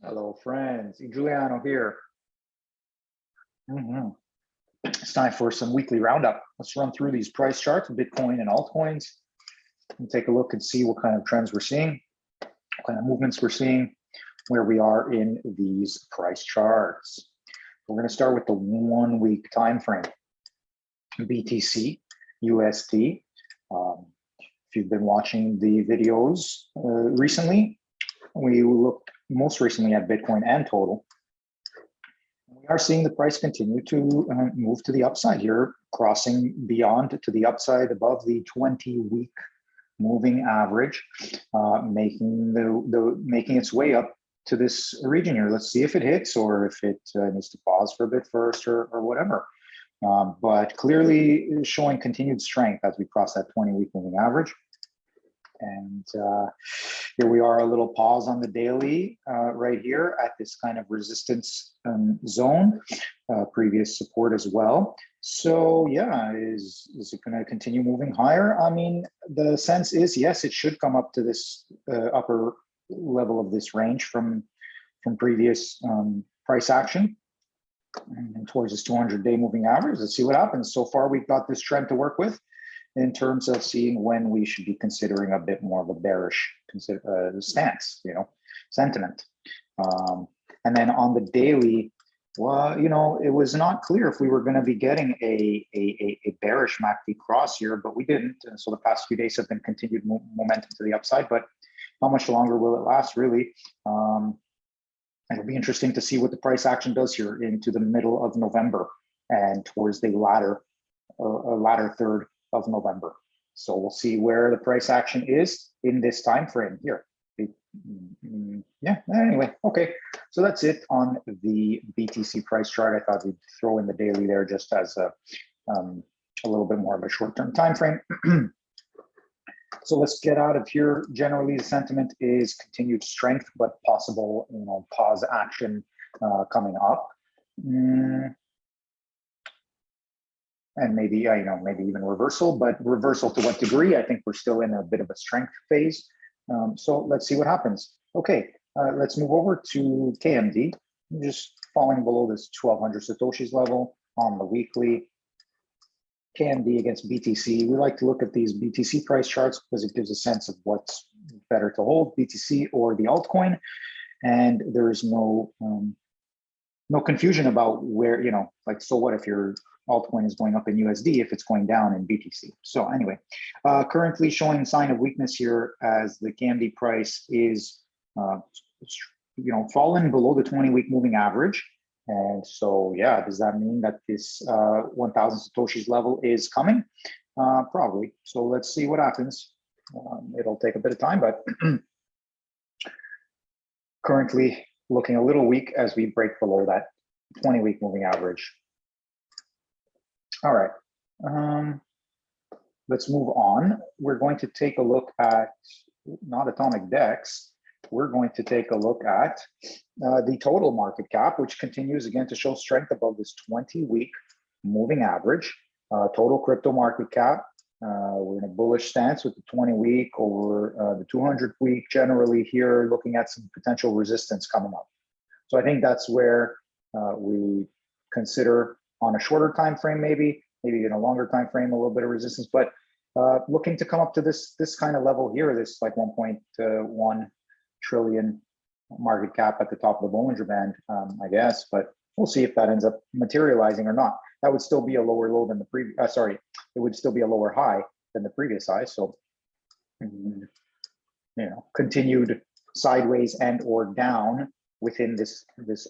Hello, friends. Giuliano here. It's time for some weekly roundup. Let's run through these price charts, Bitcoin and altcoins, and take a look and see what kind of trends we're seeing, what kind of movements we're seeing, where we are in these price charts. We're going to start with the 1 week time frame. BTC, USD. If you've been watching the videos recently, we looked most recently at Bitcoin and total. We are seeing the price continue to move to the upside here, crossing beyond to the upside above the 20-week moving average, making its way up to this region here. Let's see if it hits or if it needs to pause for a bit first or whatever. But clearly showing continued strength as we cross that 20-week moving average. And here we are, a little pause on the daily right here at this kind of resistance zone, previous support as well. So yeah, is it going to continue moving higher? I mean, the sense is, yes, it should come up to this upper level of this range from previous price action and towards this 200-day moving average. Let's see what happens. So far, we've got this trend to work with in terms of seeing when we should be considering a bit more of a bearish stance, sentiment. And then on the daily, well, it was not clear if we were going to be getting a bearish MACD cross here, but we didn't. And so the past few days have been continued momentum to the upside, but how much longer will it last, really? It'll be interesting to see what the price action does here into the middle of November and towards the latter third of November. So we'll see where the price action is in this time frame here. Yeah, anyway, okay. So that's it on the BTC price chart. I thought we'd throw in the daily there just as a little bit more of a short-term time frame. So let's get out of here. Generally, the sentiment is continued strength, but possible, pause action coming up. And maybe, maybe even reversal, but reversal to what degree? I think we're still in a bit of a strength phase. So let's see what happens. Okay, let's move over to KMD. Just falling below this 1200 Satoshis level on the weekly. KMD against BTC. We like to look at these BTC price charts because it gives a sense of what's better to hold, BTC or the altcoin. And there is no confusion about where, so what if your altcoin is going up in USD if it's going down in BTC. So anyway, currently showing sign of weakness here as the KMD price is, fallen below the 20-week moving average. And so, yeah, does that mean that this 1,000 Satoshis level is coming? Probably. So let's see what happens. It'll take a bit of time, but currently looking a little weak as we break below that 20-week moving average. All right, let's move on. We're going to take a look at, not atomic DEX, we're going to take a look at the total market cap, which continues again to show strength above this 20-week moving average. Total crypto market cap, we're in a bullish stance with the 20-week over the 200-week, generally here looking at some potential resistance coming up. So I think that's where we consider on a shorter time frame, maybe in a longer time frame, a little bit of resistance, but looking to come up to this kind of level here, this like 1.1 trillion market cap at the top of the Bollinger Band, I guess, but we'll see if that ends up materializing or not. That would still be a lower low than the previous, it would still be a lower high than the previous high. So, continued sideways and or down within this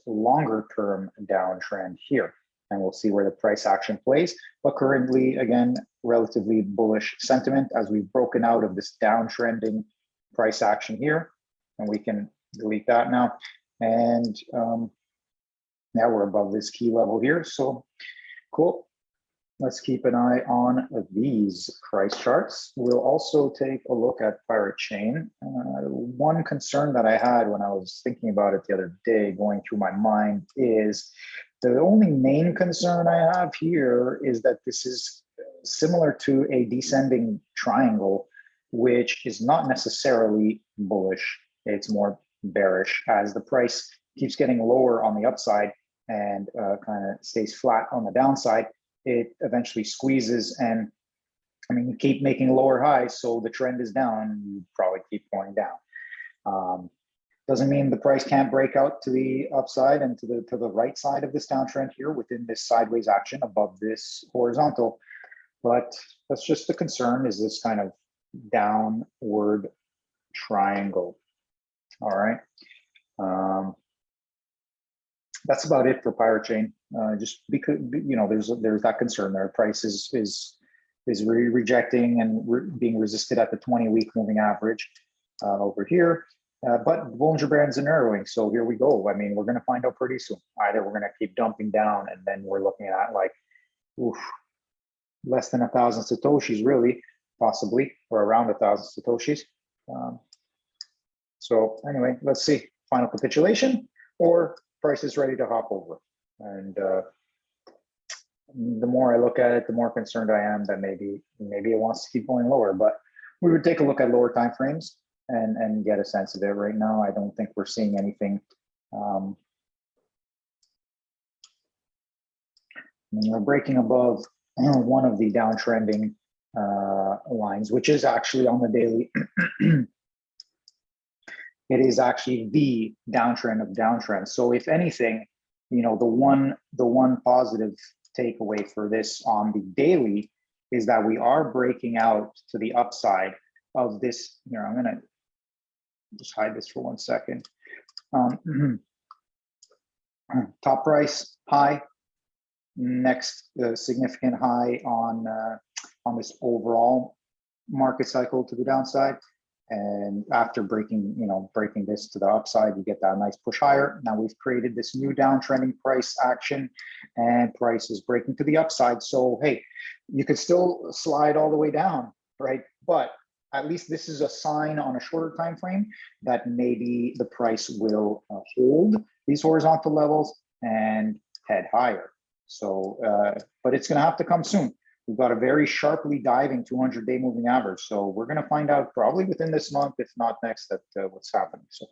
longer term downtrend here. And we'll see where the price action plays. But currently, again, relatively bullish sentiment as we've broken out of this downtrending price action here. And we can delete that now. And now we're above this key level here. So cool. Let's keep an eye on these price charts. We'll also take a look at Pirate Chain. One concern that I had when I was thinking about it the other day, going through my mind, is the only main concern I have here is that this is similar to a descending triangle, which is not necessarily bullish. It's more bearish. As the price keeps getting lower on the upside and kind of stays flat on the downside, it eventually squeezes. And I mean, you keep making lower highs, so the trend is down, you probably keep going down. Doesn't mean the price can't break out to the upside and to the right side of this downtrend here within this sideways action above this horizontal. But that's just the concern, is this kind of downward triangle. All right. That's about it for Pirate Chain. Just because, you know, there's that concern there. Price is rejecting and being resisted at the 20-week moving average over here. But Bollinger Bands are narrowing, so here we go. I mean, we're going to find out pretty soon. Either we're going to keep dumping down, and then we're looking at like, oof, less than 1,000 satoshis, really, possibly, or around 1,000 satoshis. So anyway, let's see. Final capitulation, or price is ready to hop over. And the more I look at it, the more concerned I am that maybe it wants to keep going lower. But we would take a look at lower time frames and get a sense of it. Right now, I don't think we're seeing anything. We're breaking above one of the downtrending lines, which is actually on the daily. It is actually the downtrend of downtrends. So if anything, you know, the one positive takeaway for this on the daily is that we are breaking out to the upside of this. Here, I'm gonna just hide this for 1 second. Top price high, next significant high on this overall market cycle to the downside. And after breaking this to the upside, you get that nice push higher. Now we've created this new downtrending price action, and price is breaking to the upside. So hey, you could still slide all the way down, right? But at least this is a sign on a shorter time frame that maybe the price will hold these horizontal levels and head higher. So, but it's going to have to come soon. We've got a very sharply diving 200-day moving average. So we're going to find out probably within this month, if not next, that what's happening. So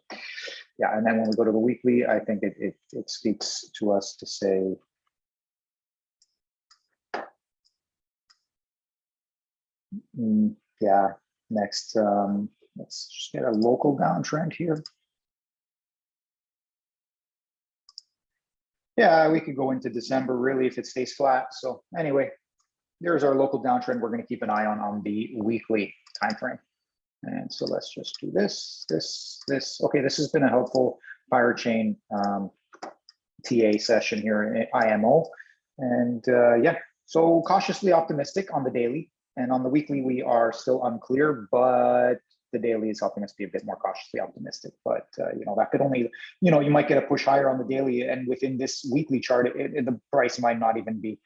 yeah, and then when we go to the weekly, I think it speaks to us to say, yeah, next, let's just get a local downtrend here. Yeah, we could go into December really if it stays flat. So anyway, there's our local downtrend. We're going to keep an eye on the weekly time frame. And so let's just do this. Okay, this has been a helpful Pirate Chain TA session here in IMO. And yeah, so cautiously optimistic on the daily, and on the weekly we are still unclear, but the daily is helping us be a bit more cautiously optimistic. But you know, that could only, you know, you might get a push higher on the daily, and within this weekly chart, the price might not even be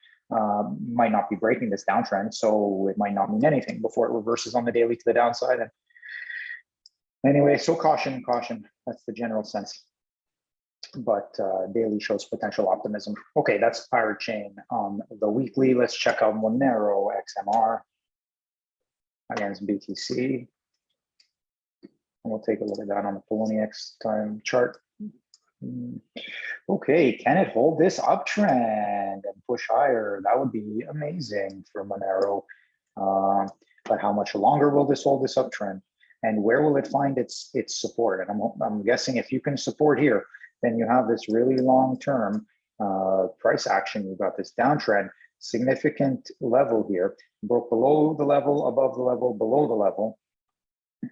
might not be breaking this downtrend, so it might not mean anything before it reverses on the daily to the downside. And anyway, so caution. That's the general sense. But daily shows potential optimism. Okay, that's Pirate Chain on the weekly. Let's check out Monero XMR against BTC. And we'll take a look at that on the Poloniex time chart. Okay, can it hold this uptrend and push higher? That would be amazing for Monero. But how much longer will this hold this uptrend? And where will it find its support? And I'm guessing if you can support here, then you have this really long-term price action. You've got this downtrend, significant level here, broke below the level, above the level, below the level,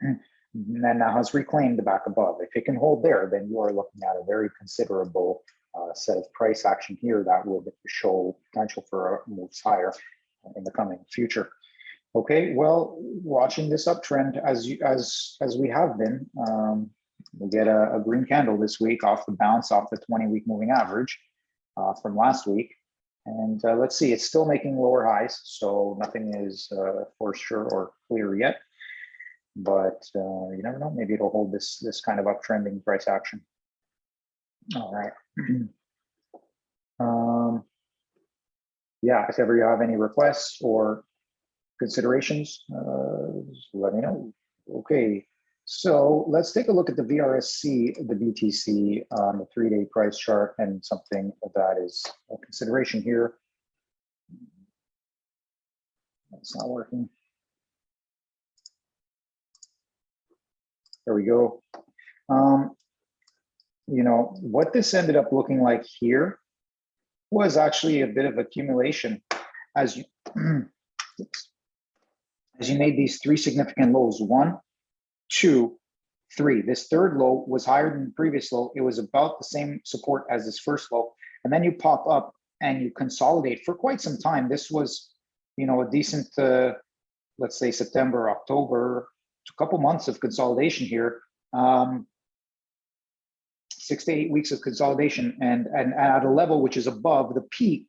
and then now has reclaimed the back above. If it can hold there, then you are looking at a very considerable set of price action here that will show potential for moves higher in the coming future. Okay, well, watching this uptrend as we have been, we'll get a green candle this week off the bounce off the 20-week moving average from last week. And let's see, it's still making lower highs, so nothing is for sure or clear yet. But you never know, maybe it'll hold this kind of uptrending price action. All right. Yeah, if ever you have any requests or considerations, let me know. Okay, So let's take a look at the VRSC, the BTC, the 3-day price chart, and something that is a consideration here. It's not working. There we go. You know, what this ended up looking like here was actually a bit of accumulation as you, as you made these 3 significant lows, 1, 2, 3. This third low was higher than the previous low. It was about the same support as this first low. And then you pop up and you consolidate for quite some time. This was, you know, a decent, let's say September, October, a couple months of consolidation here. 6 to 8 weeks of consolidation, and at a level which is above the peak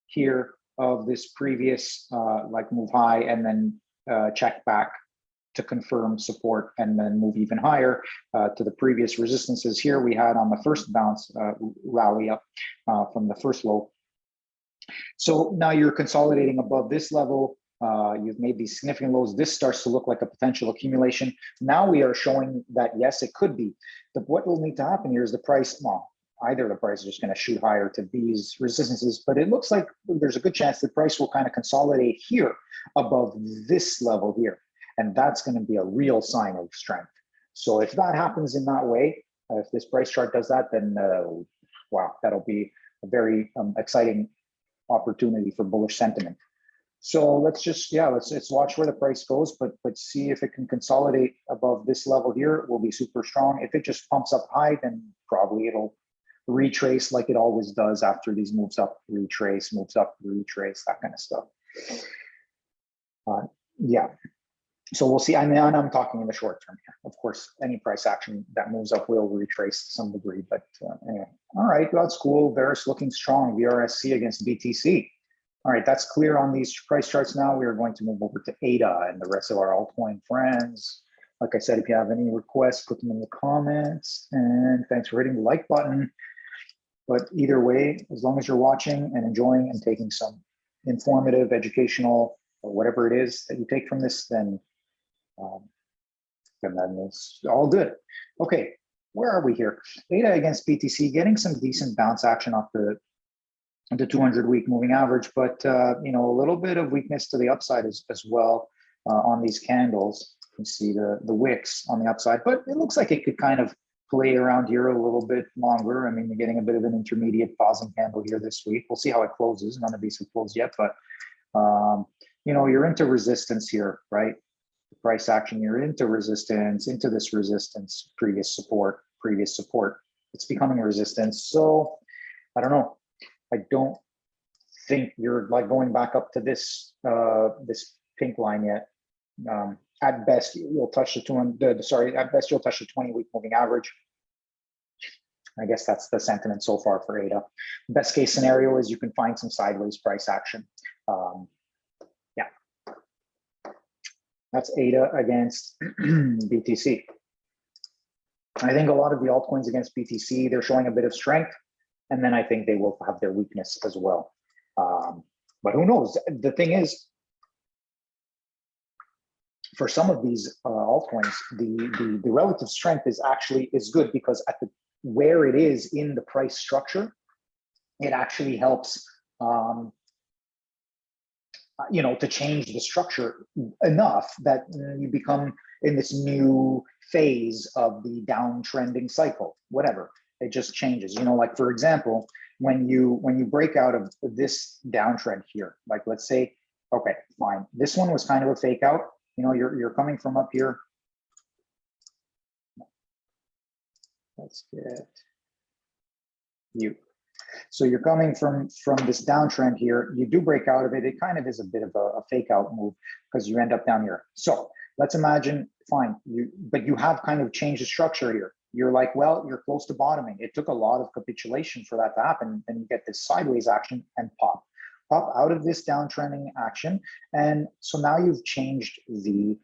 here of this previous like move high, and then check back to confirm support, and then move even higher to the previous resistances here we had on the first bounce rally up from the first low. So now you're consolidating above this level. You've made these significant lows. This starts to look like a potential accumulation. Now we are showing that, yes, it could be. But what will need to happen here is the price, well, either the price is just going to shoot higher to these resistances, but it looks like there's a good chance the price will kind of consolidate here above this level here. And that's going to be a real sign of strength. So if that happens in that way, if this price chart does that, then wow, that'll be a very exciting opportunity for bullish sentiment. So let's just, yeah, let's watch where the price goes, but see if it can consolidate above this level here. It will be super strong. If it just pumps up high, then probably it'll retrace like it always does after these moves up, retrace, moves up, retrace, that kind of stuff. Yeah. So we'll see. I mean, I'm talking in the short term here. Of course, any price action that moves up will retrace to some degree, but anyway. All right, that's cool. Varus looking strong. VRSC against BTC. All right, that's clear on these price charts now. We are going to move over to ADA and the rest of our altcoin friends. Like I said, if you have any requests, put them in the comments. And thanks for hitting the like button. But either way, as long as you're watching and enjoying and taking some informative, educational, or whatever it is that you take from this, then it's all good. Okay, where are we here? ADA against BTC, getting some decent bounce action off the 200-week moving average, but you know, a little bit of weakness to the upside as well on these candles. You can see the wicks on the upside, but it looks like it could kind of play around here a little bit longer. I mean, you're getting a bit of an intermediate pausing candle here this week. We'll see how it closes. None of these have closed yet, but you know, you're into resistance here, right? The price action, you're into resistance, into this resistance, previous support. It's becoming a resistance. So I don't know. I don't think you're like going back up to this this pink line yet. At best, you'll touch the 200. Sorry, at best you'll touch the 20-week moving average. I guess that's the sentiment so far for ADA. Best case scenario is you can find some sideways price action. Yeah, that's ADA against BTC. I think a lot of the altcoins against BTC, they're showing a bit of strength. And then I think they will have their weakness as well. But who knows? The thing is, for some of these altcoins, the relative strength is good because at the where it is in the price structure, it actually helps you know, to change the structure enough that you become in this new phase of the downtrending cycle, whatever. It just changes, you know, like for example, when you break out of this downtrend here, like let's say, okay, fine, this one was kind of a fake out, you know, you're coming from up here. Let's get you. So you're coming from this downtrend here, you do break out of it. It kind of is a bit of a fake out move because you end up down here. So let's imagine, fine, but you have kind of changed the structure here. You're like, well, you're close to bottoming. It took a lot of capitulation for that to happen. Then you get this sideways action and pop out of this downtrending action. And so now you've changed the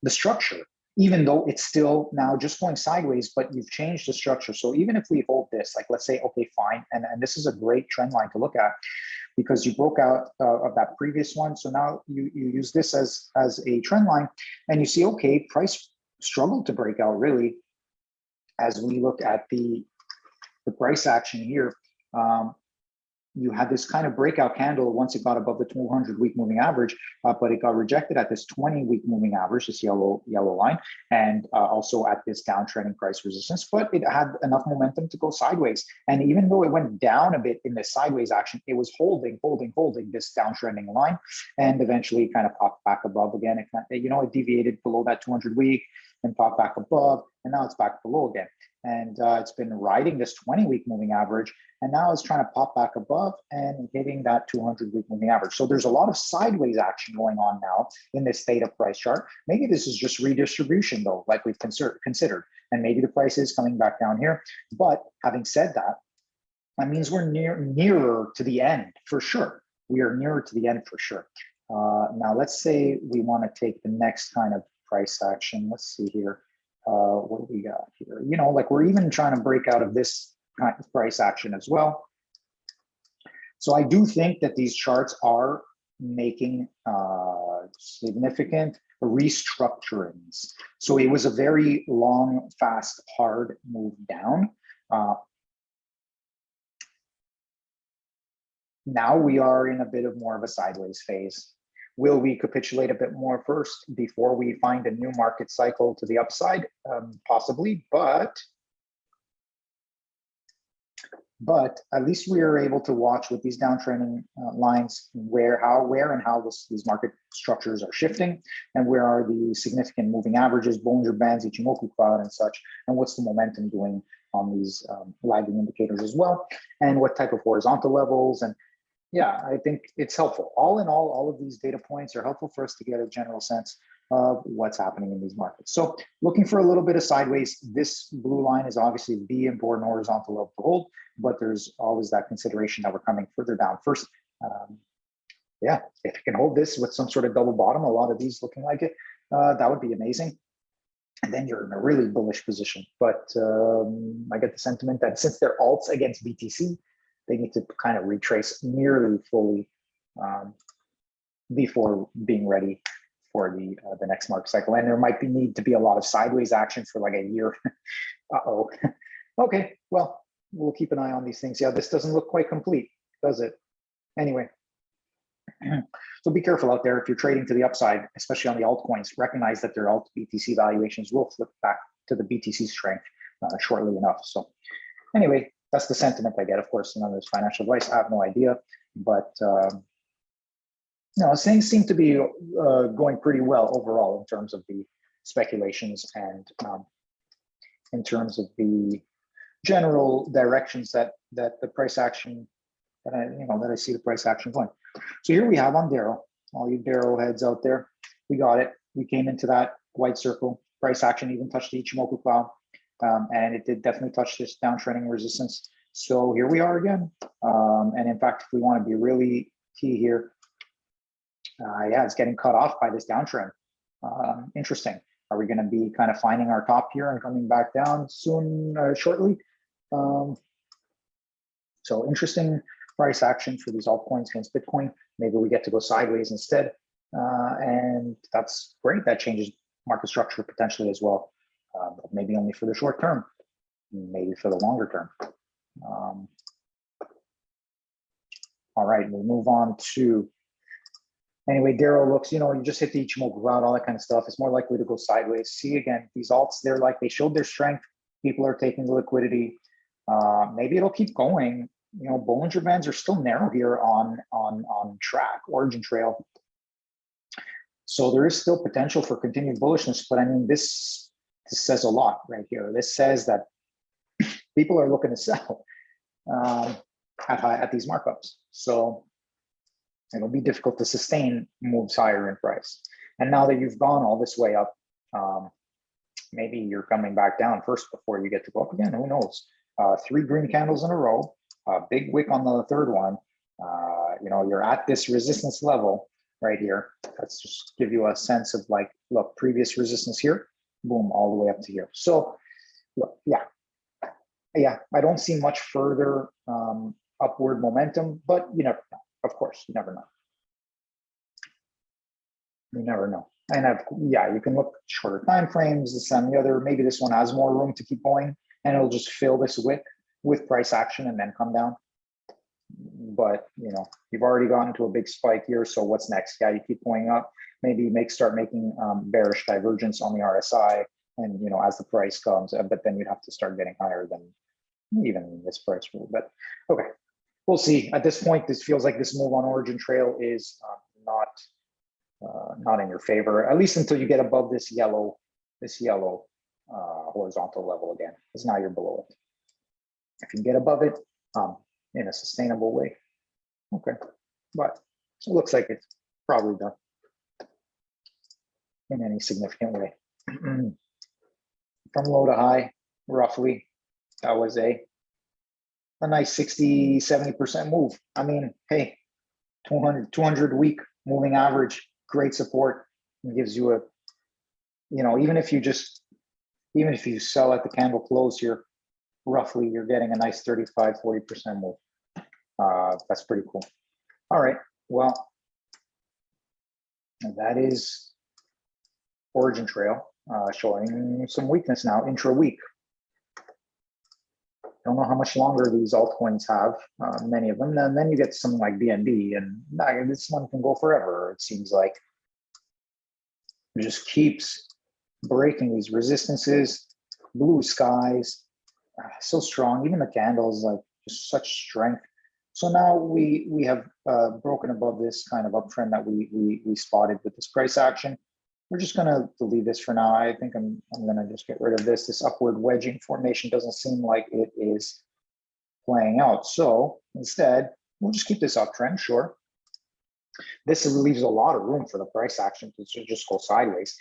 structure, even though it's still now just going sideways, but you've changed the structure. So even if we hold this, like let's say, okay, fine. And this is a great trend line to look at because you broke out of that previous one. So now you use this as a trend line and you see, okay, price struggled to break out really. As we look at the price action here, you had this kind of breakout candle once it got above the 200-week moving average, but it got rejected at this 20-week moving average, this yellow line, and also at this downtrending price resistance. But it had enough momentum to go sideways. And even though it went down a bit in this sideways action, it was holding this downtrending line, and eventually kind of popped back above again. It deviated below that 200-week and popped back above, and now it's back below again. And it's been riding this 20-week moving average, and now it's trying to pop back above and hitting that 200-week moving average. So there's a lot of sideways action going on now in this theta price chart. Maybe this is just redistribution though, like we've considered, and maybe the price is coming back down here. But having said that, that means we're nearer to the end for sure. We are nearer to the end for sure. Now let's say we want to take the next kind of price action. Let's see here. What do we got here? Like we're even trying to break out of this kind of price action as well. So I do think that these charts are making significant restructurings. So it was a very long, fast, hard move down. Now we are in a bit of more of a sideways phase. Will we capitulate a bit more first before we find a new market cycle to the upside? Possibly, but at least we are able to watch with these downtrending lines where and how these market structures are shifting, and where are the significant moving averages, Bollinger Bands, Ichimoku Cloud, and such, and what's the momentum doing on these lagging indicators as well, and what type of horizontal levels. And yeah, I think it's helpful. All in all of these data points are helpful for us to get a general sense of what's happening in these markets. So looking for a little bit of sideways, this blue line is obviously the important horizontal level to hold, but there's always that consideration that we're coming further down first. Yeah, if you can hold this with some sort of double bottom, a lot of these looking like it, that would be amazing. And then you're in a really bullish position. But I get the sentiment that since they're alts against BTC, they need to kind of retrace nearly fully before being ready for the next market cycle. And there might need to be a lot of sideways action for like a year. Uh-oh. Okay, well, we'll keep an eye on these things. Yeah, this doesn't look quite complete, does it? Anyway, so be careful out there. If you're trading to the upside, especially on the altcoins, recognize that their alt BTC valuations will flip back to the BTC strength shortly enough. So anyway, that's the sentiment I get. Of course, there's financial advice. I have no idea, but things seem to be going pretty well overall in terms of the speculations and in terms of the general directions that the price action that I see the price action going. So here we have on DERO, all you DERO heads out there, we got it. We came into that white circle. Price action even touched the Ichimoku Cloud. And it did definitely touch this downtrending resistance. So here we are again. And in fact, if we want to be really key here, yeah, it's getting cut off by this downtrend. Interesting. Are we going to be kind of finding our top here and coming back down soon, shortly? So interesting price action for these altcoins against Bitcoin. Maybe we get to go sideways instead. And that's great. That changes market structure potentially as well. But maybe only for the short term, maybe for the longer term. All right, we'll move on to, anyway, DERO looks, you just hit the Ichimoku Cloud, all that kind of stuff. It's more likely to go sideways. See, again, these alts, they showed their strength. People are taking the liquidity. Maybe it'll keep going. Bollinger Bands are still narrow here on TRAC, Origin Trail. So there is still potential for continued bullishness, but I mean, this says a lot right here. This says that people are looking to sell at these markups. So it'll be difficult to sustain moves higher in price. And now that you've gone all this way up, maybe you're coming back down first before you get to go up again. Who knows? 3 green candles in a row, a big wick on the third one. You're at this resistance level right here. Let's just give you a sense of like, look, previous resistance here, boom, all the way up to here. So look, yeah, I don't see much further upward momentum, but you never know. Of course, you never know. You never know. And yeah, you can look shorter time frames, this and the other. Maybe this one has more room to keep going, and it'll just fill this wick with price action and then come down. But you've already gotten to a big spike here. So what's next? Yeah, you keep going up. Maybe start making bearish divergence on the RSI, and as the price comes, but then you'd have to start getting higher than even this price rule. But okay, we'll see. At this point, this feels like this move on origin trail is not in your favor, at least until you get above this yellow horizontal level again, because now you're below it. If you get above it in a sustainable way, okay, but it looks like it's probably done in any significant way. From low to high, roughly, that was a nice 60-70% move. I mean, hey, 200 week moving average, great support. It gives you a, even if you sell at the candle close here, roughly you're getting a nice 35-40% move. That's pretty cool. All right, well, that is origin trail showing some weakness now intra-week. Don't know how much longer these altcoins have, many of them. And then you get something like BNB, and this one can go forever. It seems like it just keeps breaking these resistances, blue skies, so strong. Even the candles, like just such strength. So now we have broken above this kind of uptrend that we spotted with this price action. We're just gonna delete this for now. I think I'm gonna just get rid of this. This upward wedging formation doesn't seem like it is playing out. So instead, we'll just keep this uptrend, sure. This leaves a lot of room for the price action to just go sideways.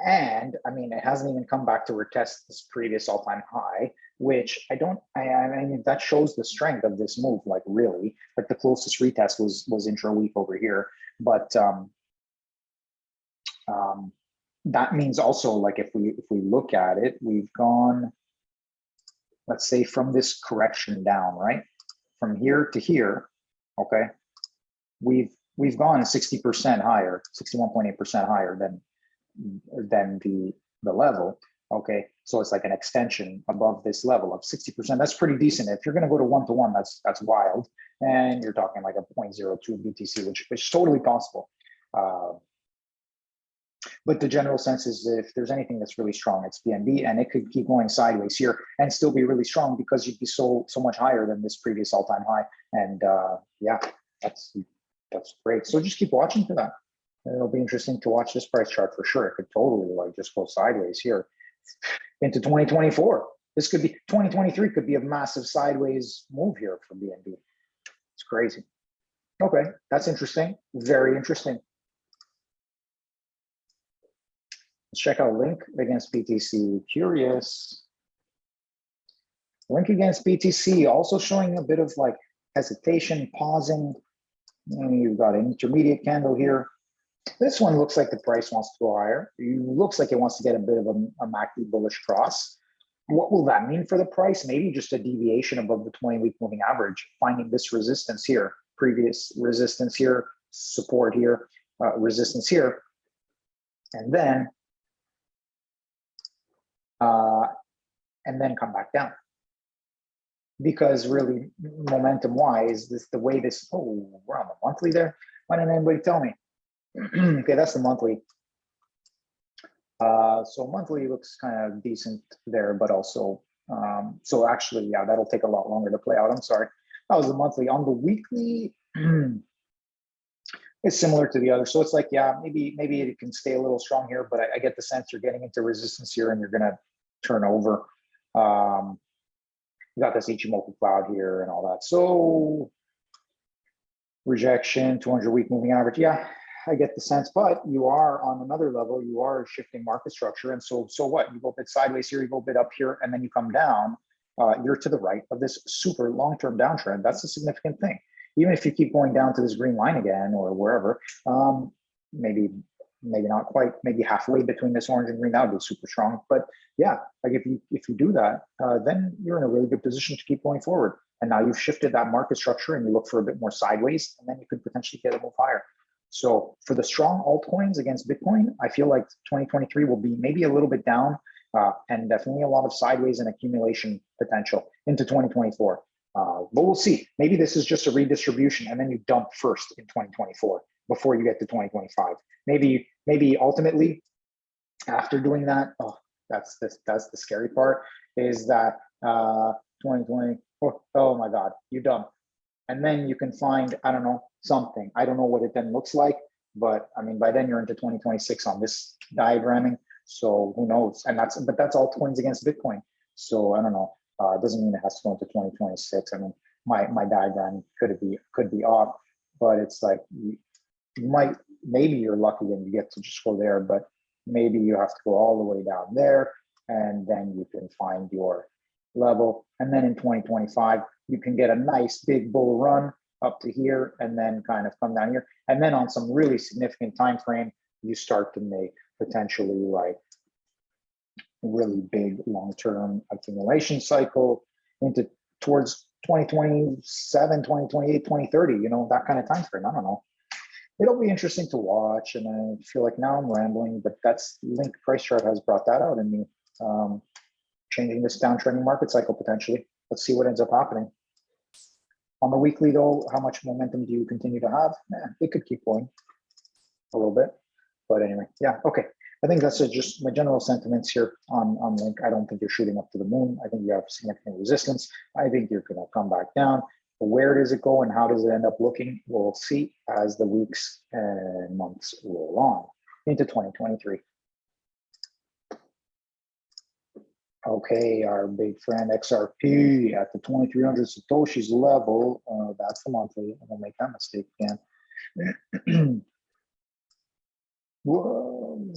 And I mean, it hasn't even come back to retest this previous all-time high, which I mean, that shows the strength of this move, like really. Like the closest retest was intra-week over here. But that means also, like if we look at it, we've gone, let's say from this correction down, right? From here to here, okay? We've gone 60% higher, 61.8% higher than the level, okay? So it's like an extension above this level of 60%. That's pretty decent. If you're gonna go to one-to-one, that's wild. And you're talking like a 0.02 BTC, which is totally possible. But the general sense is if there's anything that's really strong, it's BNB, and it could keep going sideways here and still be really strong because you'd be so much higher than this previous all-time high. And yeah, that's great. So just keep watching for that. It'll be interesting to watch this price chart for sure. It could totally like just go sideways here into 2024. This could be 2023 could be a massive sideways move here for BNB. It's crazy. Okay, that's interesting. Very interesting. Let's check out Link against BTC. Curious. Link against BTC also showing a bit of like hesitation, pausing. And you've got an intermediate candle here. This one looks like the price wants to go higher. It looks like it wants to get a bit of a MACD bullish cross. What will that mean for the price? Maybe just a deviation above the 20-week moving average, finding this resistance here, previous resistance here, support here, resistance here, and then come back down. Because really, momentum-wise, the way this, oh, we're on the monthly there. Why didn't anybody tell me? Okay, that's the monthly. So monthly looks kind of decent there, but also, so actually, yeah, that'll take a lot longer to play out. I'm sorry. That was the monthly. On the weekly, it's similar to the other. So it's like, yeah, maybe it can stay a little strong here, but I get the sense you're getting into resistance here and you're going to turn over. You got this Ichimoku cloud here and all that. So rejection, 200-week moving average. Yeah, I get the sense, but you are on another level. You are shifting market structure. And so what? You go a bit sideways here, you go a bit up here, and then you come down. You're to the right of this super long-term downtrend. That's a significant thing. Even if you keep going down to this green line again or wherever, maybe not quite, maybe halfway between this orange and green, that would be super strong. But yeah, like if you do that, then you're in a really good position to keep going forward. And now you've shifted that market structure and you look for a bit more sideways, and then you could potentially get a move higher. So for the strong altcoins against Bitcoin, I feel like 2023 will be maybe a little bit down and definitely a lot of sideways and accumulation potential into 2024. But we'll see. Maybe this is just a redistribution and then you dump first in 2024 before you get to 2025. Maybe ultimately after doing that, that's the scary part, is that 2020, oh my God, you dump. And then you can find, I don't know, something. I don't know what it then looks like, but I mean, by then you're into 2026 on this diagramming. So who knows? And that's altcoins against Bitcoin. So I don't know. It doesn't mean it has to go into 2026. I mean, my diagram could be off, but it's like you might, maybe you're lucky and you get to just go there, but maybe you have to go all the way down there and then you can find your level. And then in 2025, you can get a nice big bull run up to here and then kind of come down here. And then on some really significant time frame, you start to make potentially like really big long-term accumulation cycle into towards 2027, 2028, 2030, you know, that kind of time frame. I don't know. It'll be interesting to watch. And I feel like now I'm rambling, but that's Link price chart has brought that out in me. Changing this downtrending market cycle potentially. Let's see what ends up happening. On the weekly though, how much momentum do you continue to have? It could keep going a little bit, but anyway, yeah, okay. I think that's just my general sentiments here on Link. I don't think you're shooting up to the moon. I think you have significant resistance. I think you're gonna come back down. But where does it go and how does it end up looking? We'll see as the weeks and months roll on into 2023. Okay, our big friend XRP at the 2,300 Satoshis level. That's the monthly. I'm gonna make that mistake again. Whoa.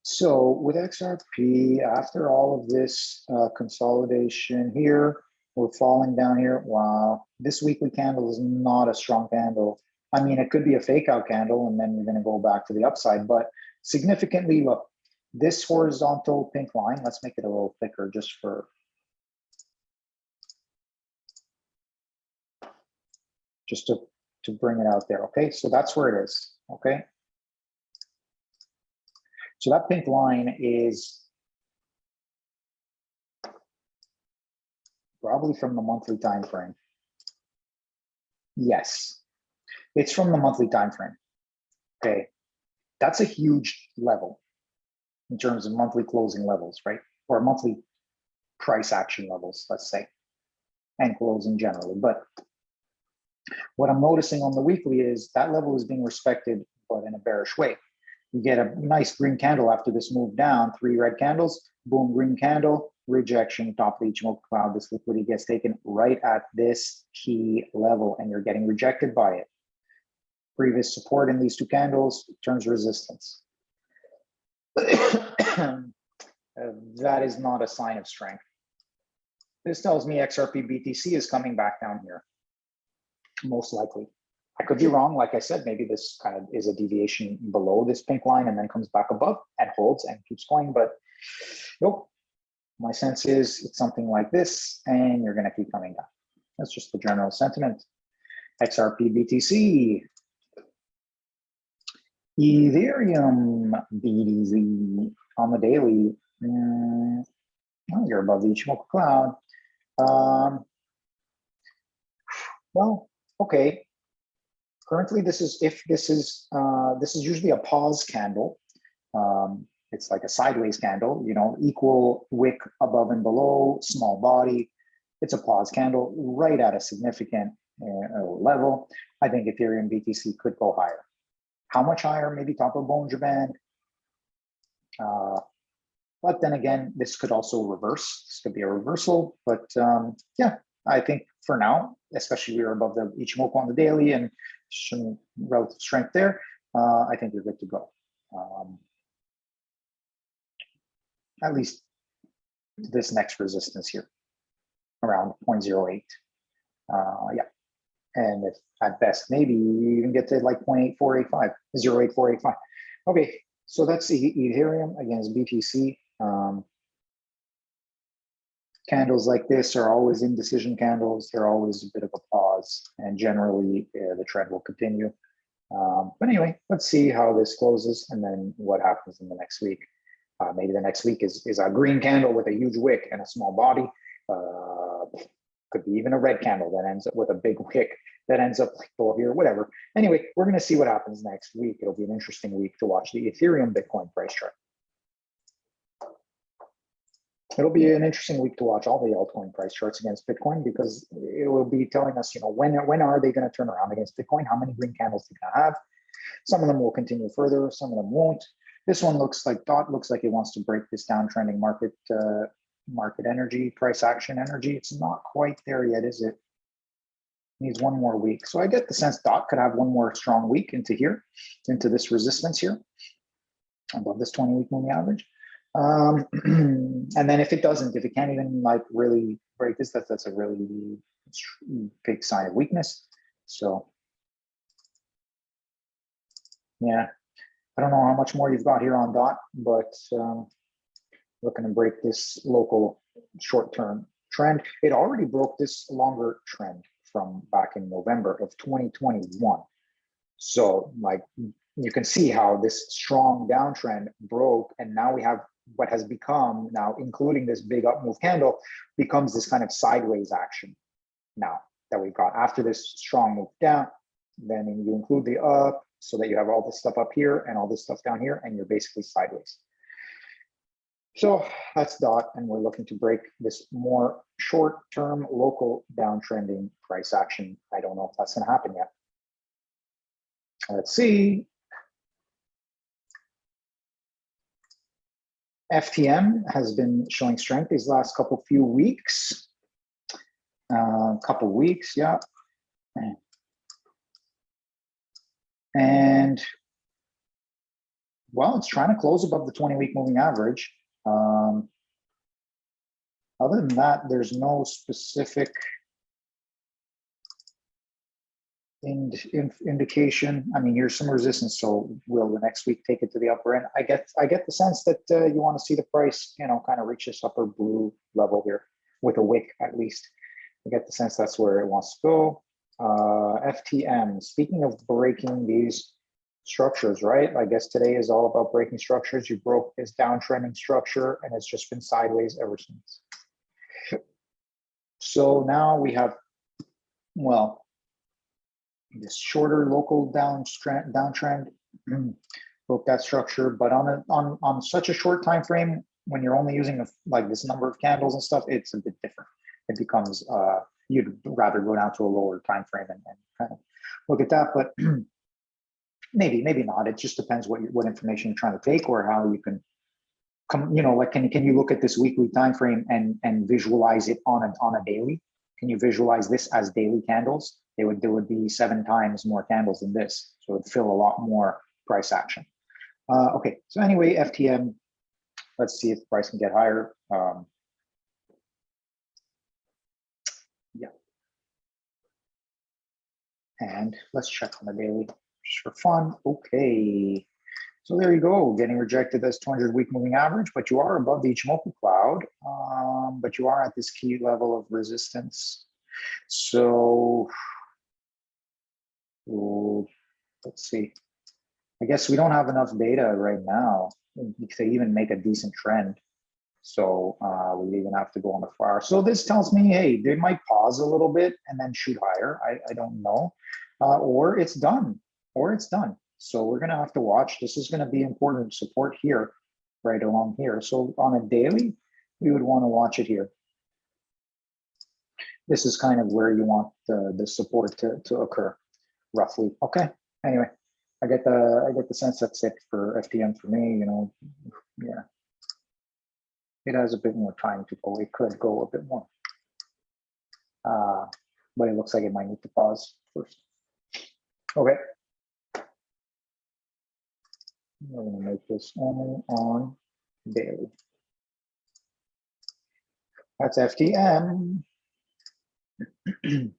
So with XRP, after all of this consolidation here, we're falling down here. Wow, this weekly candle is not a strong candle. I mean, it could be a fake out candle and then we're gonna go back to the upside, but significantly, look, this horizontal pink line, let's make it a little thicker just to bring it out there, okay? So that's where it is, okay? So that pink line is probably from the monthly time frame. Yes, it's from the monthly time frame, okay? That's a huge level in terms of monthly closing levels, right? Or monthly price action levels, let's say, and closing generally. But what I'm noticing on the weekly is that level is being respected, but in a bearish way. You get a nice green candle after this move down, 3 red candles, boom, green candle, rejection, top of each smoke cloud. This liquidity gets taken right at this key level and you're getting rejected by it. Previous support in these 2 candles turns resistance. That is not a sign of strength. This tells me XRP BTC is coming back down here, most likely. I could be wrong. Like I said, maybe this kind of is a deviation below this pink line and then comes back above and holds and keeps going. But nope, my sense is it's something like this and you're going to keep coming down. That's just the general sentiment. XRP BTC. Ethereum BTC on the daily. Well, you're above the Ichimoku cloud. Well, okay. Currently, this is usually a pause candle. It's like a sideways candle, you know, equal wick above and below, small body. It's a pause candle right at a significant level. I think Ethereum BTC could go higher. How much higher? Maybe top of Bollinger Band. But then again, this could also reverse. This could be a reversal. But yeah, I think for now, especially we're above the Ichimoku on the daily and some relative strength there, I think you're good to go. At least this next resistance here, around 0.08. Yeah. And if at best, maybe you even get to like 0.8485, 0.8485. Okay, so that's Ethereum against BTC. Candles like this are always indecision candles. They're always a bit of a pause, and generally the trend will continue. But anyway, let's see how this closes and then what happens in the next week. Maybe the next week is a green candle with a huge wick and a small body. Could be even a red candle that ends up with a big wick that ends up like over here, whatever. Anyway, we're going to see what happens next week. It'll be an interesting week to watch the Ethereum Bitcoin price chart. It'll be an interesting week to watch all the altcoin price charts against Bitcoin, because it will be telling us, you know, when are they going to turn around against Bitcoin? How many green candles they're going to have? Some of them will continue further, some of them won't. This one looks like DOT looks like it wants to break this downtrending market energy, price action energy. It's not quite there yet, is it? Needs one more week. So I get the sense DOT could have one more strong week into here, into this resistance here, above this 20-week moving average. And then if it doesn't, if it can't even like really break this, that's a really big sign of weakness. So yeah, I don't know how much more you've got here on DOT, but looking to break this local short-term trend. It already broke this longer trend from back in November of 2021. So like you can see how this strong downtrend broke, and now we have what has become now, including this big up move candle, becomes this kind of sideways action now that we've got after this strong move down. Then you include the up so that you have all this stuff up here and all this stuff down here, and you're basically sideways. So that's DOT, and we're looking to break this more short-term local downtrending price action. I don't know if that's going to happen yet. Let's see. FTM has been showing strength these last few weeks. Yeah. And well, it's trying to close above the 20-week moving average. Other than that, there's no specific indication. I mean, here's some resistance. So will the next week take it to the upper end? I get the sense that you want to see the price, you know, kind of reach this upper blue level here with a wick at least. I get the sense that's where it wants to go. FTM, speaking of breaking these structures, right? I guess today is all about breaking structures. You broke this downtrending structure and it's just been sideways ever since. So now we have, well, this shorter local downtrend broke that structure, but on such a short time frame, when you're only using like this number of candles and stuff, it's a bit different. It becomes you'd rather go down to a lower time frame and kind of look at that, but maybe not. It just depends what information you're trying to take, or how you can come, you know, like can you look at this weekly time frame and visualize it on a daily? Can you visualize this as daily candles? There would be 7 times more candles than this, so it would fill a lot more price action. Okay, so anyway, FTM, let's see if the price can get higher. Yeah, and let's check on the daily just for fun. Okay, so there you go, getting rejected as 200-week moving average, but you are above the Ichimoku cloud, but you are at this key level of resistance. So let's see. I guess we don't have enough data right now to even make a decent trend. So we even have to go on the far. So this tells me, hey, they might pause a little bit and then shoot higher. I don't know. Or it's done. So we're going to have to watch. This is going to be important support here, right along here. So on a daily, we would want to watch it here. This is kind of where you want the support to occur, roughly. Okay. Anyway, I get the sense that's it for FTM for me. You know, yeah, it has a bit more time to go. It could go a bit more, but it looks like it might need to pause first. Okay. We're going to make this only on daily. That's FTM. Okay,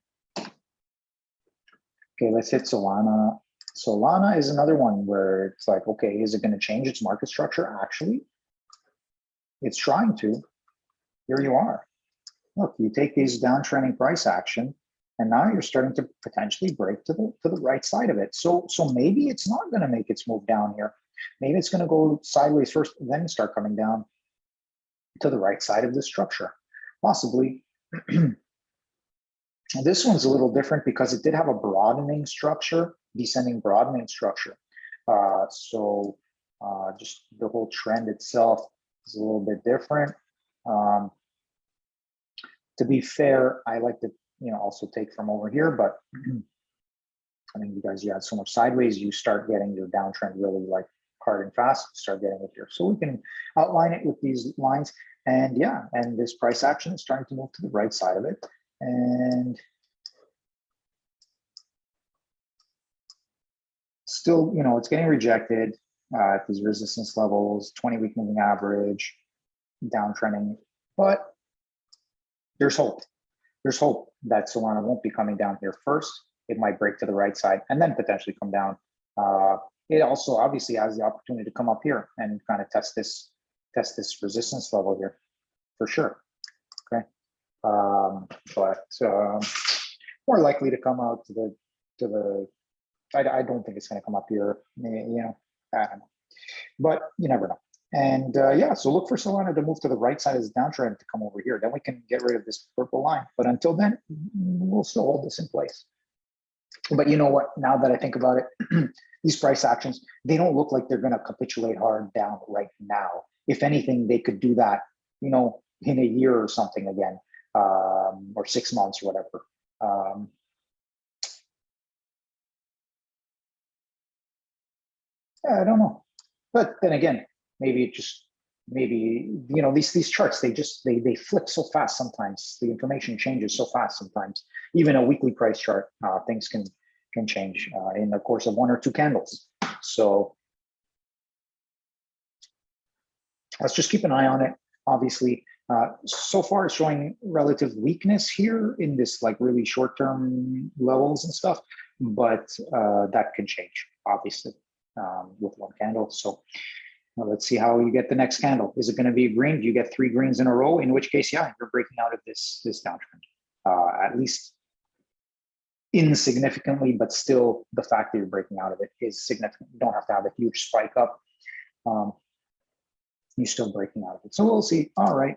let's hit Solana. Solana is another one where it's like, okay, is it going to change its market structure? Actually, it's trying to. Here you are. look, you take these downtrending price action, and now you're starting to potentially break to the right side of it. So maybe it's not going to make its move down here. Maybe it's going to go sideways first, then start coming down to the right side of the structure, possibly. This one's a little different because it did have a broadening structure, descending broadening structure. Just the whole trend itself is a little bit different. To be fair, I like to also take from over here, but I think because you had so much sideways, you start getting your downtrend really like hard and fast, start getting it here. So we can outline it with these lines, and yeah, and this price action is starting to move to the right side of it. And still, it's getting rejected at these resistance levels, 20-week moving average, downtrending, but there's hope. There's hope that Solana won't be coming down here first. It might break to the right side and then potentially come down. It also obviously has the opportunity to come up here and kind of test this resistance level here for sure. Okay, but more likely to come out to the. I don't think it's going to come up here. I don't know, but you never know. And yeah, so look for Solana to move to the right side of this downtrend to come over here. Then we can get rid of this purple line. But until then, we'll still hold this in place. But you know what? Now that I think about it, these price actions, they don't look like they're going to capitulate hard down right now. If anything, they could do that, in a year or something again, or 6 months or whatever. Yeah, I don't know. But then again, maybe it just these charts, they flip so fast sometimes. The information changes so fast sometimes. Even a weekly price chart, things can change in the course of 1 or 2 candles. So let's just keep an eye on it. Obviously, so far it's showing relative weakness here in this like really short-term levels and stuff, but that can change obviously with 1 candle. So let's see how you get the next candle. Is it going to be a green? Do you get 3 greens in a row? In which case, yeah, you're breaking out of this downtrend, at least insignificantly, but still the fact that you're breaking out of it is significant. You don't have to have a huge spike up. You're still breaking out of it. So we'll see. All right.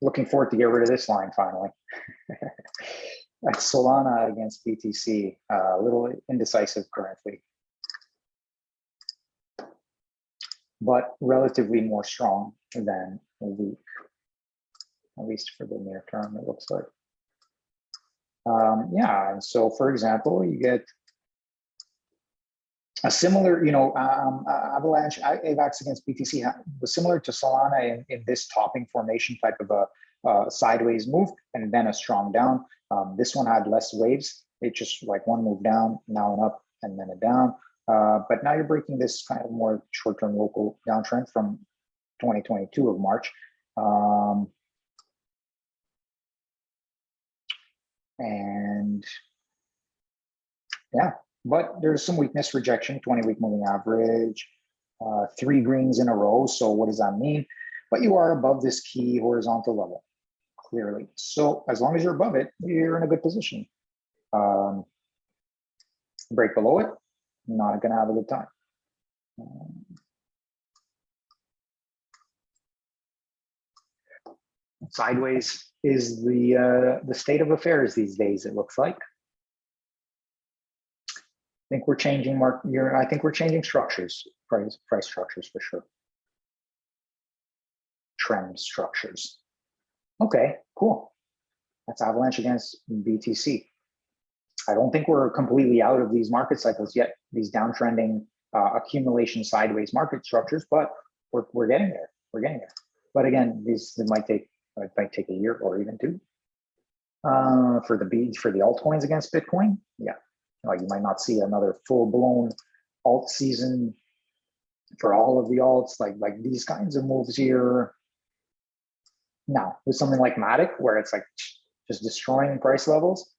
Looking forward to get rid of this line finally. That's Solana against BTC, a little indecisive currently, but relatively more strong than a week, at least for the near term, it looks like. Yeah, and so for example, you get a similar, avalanche, AVAX against BTC was similar to Solana in this topping formation type of a sideways move, and then a strong down. This one had less waves. It just like one move down, now an up, and then a down. But now you're breaking this kind of more short-term local downtrend from 2022 of March. And yeah, but there's some weakness, rejection, 20-week moving average, 3 greens in a row. So what does that mean? But you are above this key horizontal level, clearly. So as long as you're above it, you're in a good position. Break below it, not going to have a good time. Sideways is the state of affairs these days, it looks like. I think we're changing I think we're changing structures, price structures for sure. Trend structures. Okay, cool. That's avalanche against BTC. I don't think we're completely out of these market cycles yet, these downtrending accumulation sideways market structures, but we're getting there. We're getting there. But again, it might take a year or even 2. For the altcoins against Bitcoin, yeah. You might not see another full-blown alt season for all of the alts, like these kinds of moves here. Now, with something like MATIC, where it's like just destroying price levels,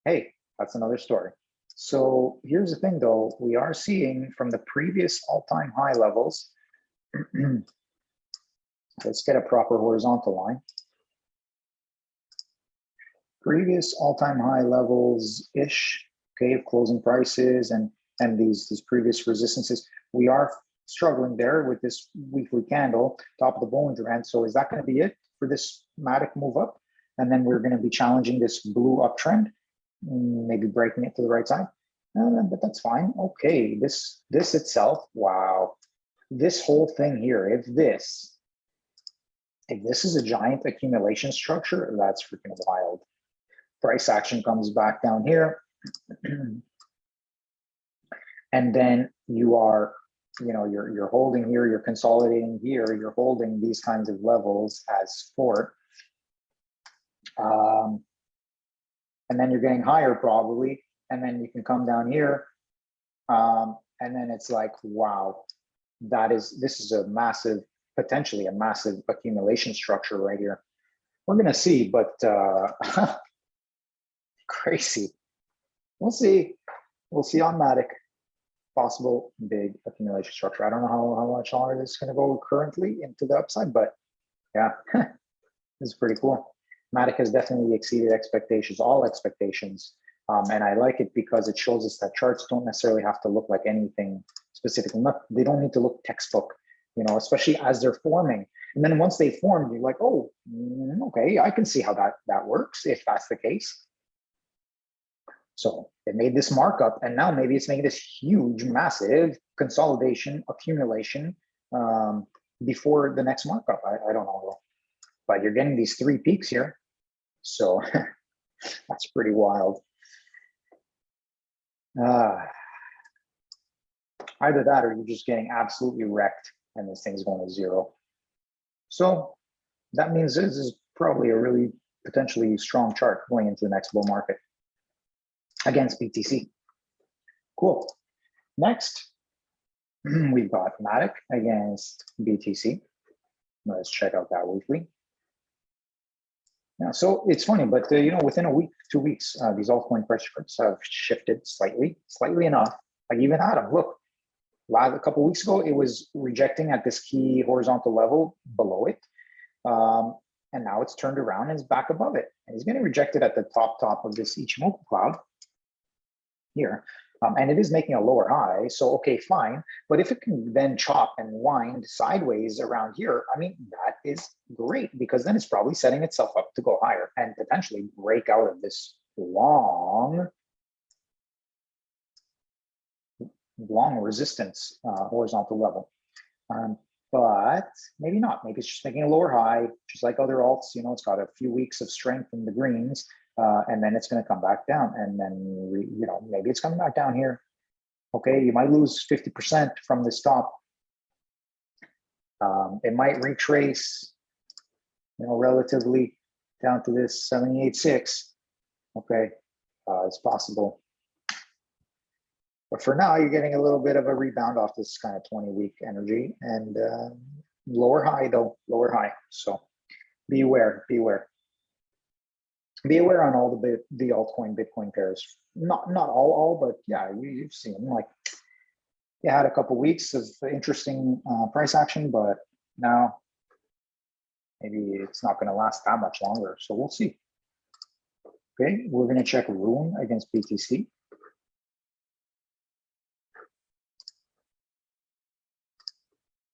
hey, that's another story. So here's the thing, though. We are seeing from the previous all-time high levels, Let's get a proper horizontal line. Previous all-time high levels-ish, okay, of closing prices and these previous resistances. We are struggling there with this weekly candle, top of the Bollinger Band. So is that going to be it for this MATIC move up? And then we're going to be challenging this blue uptrend, maybe breaking it to the right side. But that's fine. Okay, this itself, wow. This whole thing here, if this is a giant accumulation structure, that's freaking wild. Price action comes back down here. And then you are, you're holding here, you're consolidating here, you're holding these kinds of levels as support. And then you're getting higher probably. And then you can come down here. And then it's like, wow, this is a massive, potentially a massive accumulation structure right here. We're going to see, but crazy. We'll see. We'll see on MATIC. Possible big accumulation structure. I don't know how much longer this is going to go currently into the upside, but yeah, this is pretty cool. MATIC has definitely exceeded expectations, all expectations. And I like it because it shows us that charts don't necessarily have to look like anything specific. They don't need to look textbook, especially as they're forming. And then once they form, you're like, oh, okay, I can see how that works if that's the case. So it made this markup, and now maybe it's making this huge, massive consolidation, accumulation before the next markup. I don't know, but you're getting these 3 peaks here. So that's pretty wild. Either that or you're just getting absolutely wrecked and this thing's going to zero. So that means this is probably a really potentially strong chart going into the next bull market against BTC. Cool. Next, we've got MATIC against BTC. Let's check out that weekly. Yeah, so it's funny, but within a week, 2 weeks, these altcoin price charts have shifted slightly enough. Like even Adam, look, a couple of weeks ago, it was rejecting at this key horizontal level below it. And now it's turned around and is back above it. And it's getting rejected at the top of this Ichimoku cloud here. And it is making a lower high. So, okay, fine. But if it can then chop and wind sideways around here, I mean, that is great because then it's probably setting itself up to go higher and potentially break out of this long resistance horizontal level. But maybe not. Maybe it's just making a lower high, just like other alts. It's got a few weeks of strength in the greens. And then it's going to come back down, and then maybe it's coming back down here. Okay, you might lose 50% from this top. It might retrace, relatively down to this 78.6. Okay, it's possible. But for now, you're getting a little bit of a rebound off this kind of 20-week energy, and lower high though, lower high. So beware. Be aware on all the altcoin Bitcoin pairs. Not all, but yeah, you've seen them. Like you had a couple weeks of interesting price action, but now maybe it's not going to last that much longer. So we'll see. Okay, we're going to check RUNE against BTC.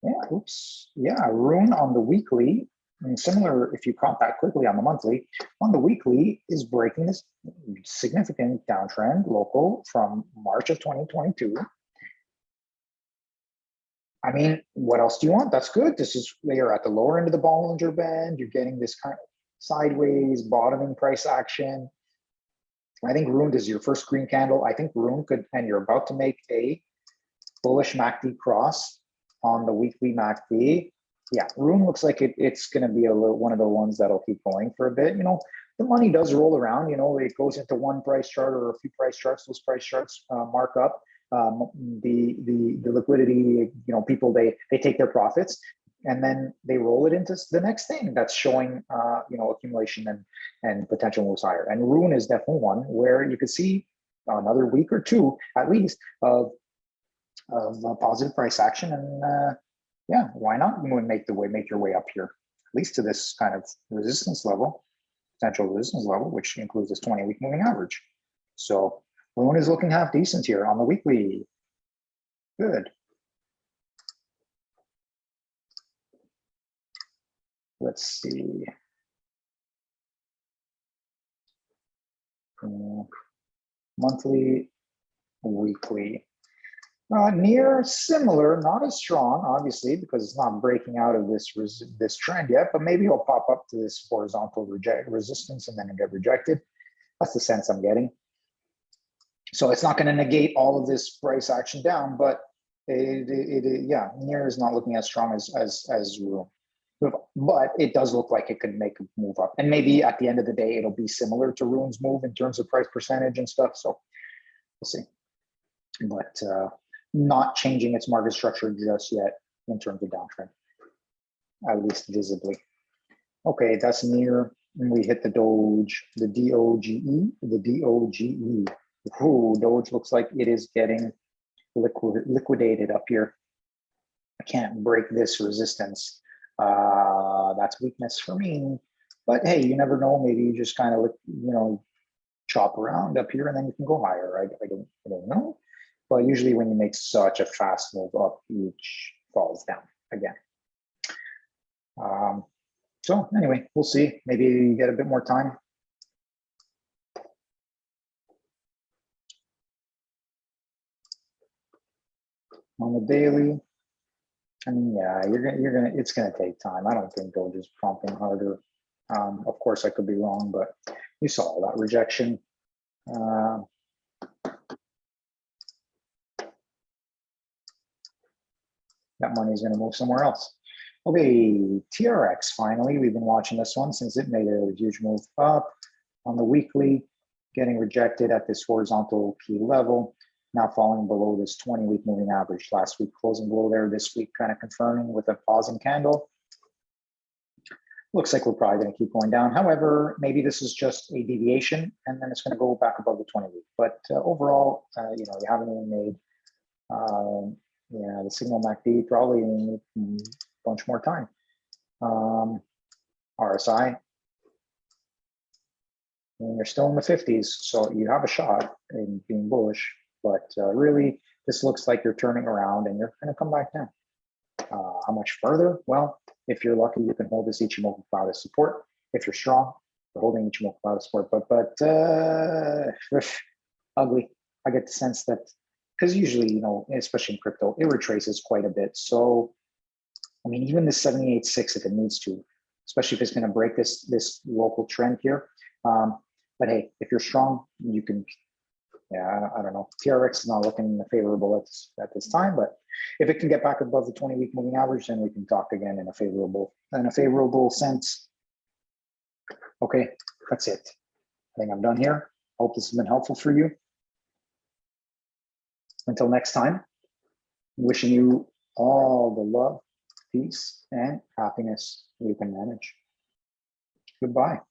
Yeah, oops. Yeah, RUNE on the weekly. And similar, if you caught that quickly on the monthly, on the weekly is breaking this significant downtrend local from March of 2022. I mean, what else do you want? That's good. You're at the lower end of the Bollinger Band. You're getting this kind of sideways bottoming price action. I think RUNE is your first green candle. I think RUNE could, and you're about to make a bullish MACD cross on the weekly MACD. Yeah, RUNE looks like it's going to be one of the ones that'll keep going for a bit. The money does roll around. It goes into one price chart or a few price charts. Those price charts mark up the liquidity. People they take their profits and then they roll it into the next thing that's showing accumulation and potential moves higher. And RUNE is definitely one where you could see another week or two at least of positive price action and. yeah, why not make your way up here, at least to this kind of resistance level, potential resistance level, which includes this 20-week moving average. So RUNE is looking half decent here on the weekly. Good. Let's see. Monthly, weekly. Near similar, not as strong, obviously, because it's not breaking out of this trend yet, but maybe it'll pop up to this horizontal resistance and then it'll get rejected. That's the sense I'm getting. So it's not going to negate all of this price action down, but yeah, near is not looking as strong as RUNE. But it does look like it could make a move up. And maybe at the end of the day, it'll be similar to RUNE's move in terms of price percentage and stuff. So we'll see. But not changing its market structure just yet in terms of downtrend, at least visibly. Okay, that's near. And we hit the DOGE, the DOGE, the DOGE. Ooh, DOGE looks like it is getting liquidated up here. I can't break this resistance. That's weakness for me. But hey, you never know. Maybe you just kind of, chop around up here and then you can go higher. I don't know. But usually when you make such a fast move up, each falls down again. So anyway, we'll see. Maybe you get a bit more time. On the daily, I mean, yeah, it's gonna take time. I don't think DOGE is pumping harder. Of course, I could be wrong, but you saw that rejection. That money is going to move somewhere else. Okay, TRX, finally. We've been watching this one since it made a huge move up on the weekly, getting rejected at this horizontal key level, now falling below this 20-week moving average. Last week closing below there, this week kind of confirming with a pausing candle. Looks like we're probably going to keep going down. However, maybe this is just a deviation and then it's going to go back above the 20-week. But overall, you haven't even made the signal MACD probably need a bunch more time. RSI, and you're still in the 50s, so you have a shot in being bullish, but really this looks like you're turning around and you're going to come back down. How much further? Well, if you're lucky, you can hold this Ichimoku cloud as support. If you're strong, you're holding Ichimoku cloud as support, but ugly. I get the sense that, because usually, especially in crypto, it retraces quite a bit. So, I mean, even the 78.6 if it needs to, especially if it's going to break this local trend here. But hey, if you're strong, you can, I don't know. TRX is not looking favorable at this time, but if it can get back above the 20-week moving average, then we can talk again in a favorable sense. Okay, that's it. I think I'm done here. Hope this has been helpful for you. Until next time, wishing you all the love, peace, and happiness you can manage. Goodbye.